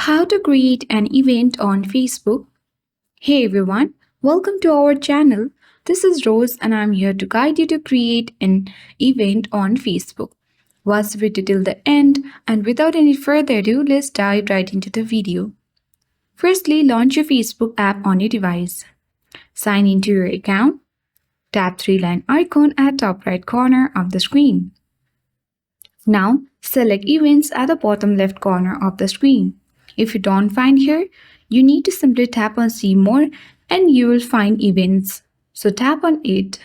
How to create an event on Facebook. Hey everyone, welcome to our channel. This is Rose and I'm here to guide you to create an event on Facebook. Watch the video till the end, and without any further ado, let's dive right into the video. Firstly, launch your Facebook app on your device. Sign into your account. Tap three-line icon at top right corner of the screen. Now, select Events at the bottom left corner of the screen. If you don't find here, you need to simply tap on See More and you will find Events. So tap on it.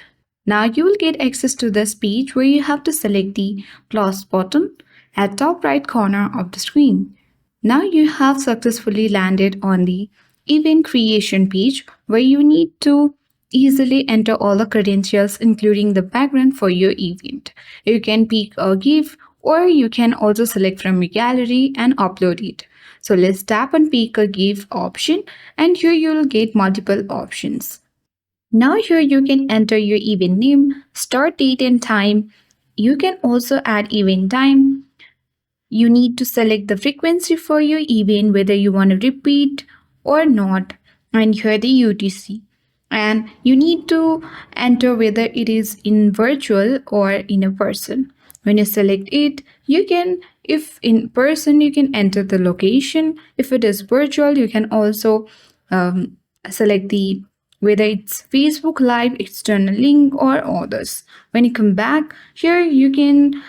Now you will get access to this page where you have to select the plus button at top right corner of the screen. Now you have successfully landed on the event creation page where you need to easily enter all the credentials including the background for your event. You can pick a GIF or you can also select from your gallery and upload it. So let's tap on pick a GIF option and here you will get multiple options. Now here you can enter your event name, start date and time. You can also add event time. You need to select the frequency for your event, whether you want to repeat or not, and here the UTC. And you need to enter whether it is in virtual or in a person. When you select it, you can, if in person, you can enter the location. If it is virtual, you can also select the whether it's Facebook Live, external link, or others. When you come back, here you can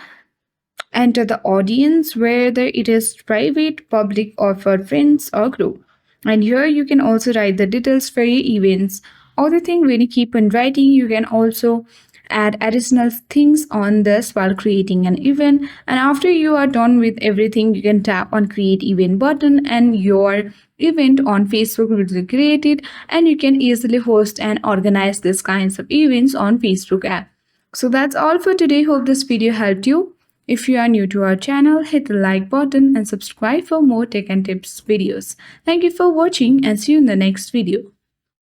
enter the audience, whether it is private, public, or for friends or group. And here you can also write the details for your events. Other thing, when you keep on writing, you can also add additional things on this while creating an event. And after you are done with everything, you can tap on create event button and your event on Facebook will be created, and you can easily host and organize these kinds of events on Facebook app. So that's all for today. Hope this video helped you. If you are new to our channel, hit the like button and subscribe for more tech and tips videos. Thank you for watching and see you in the next video.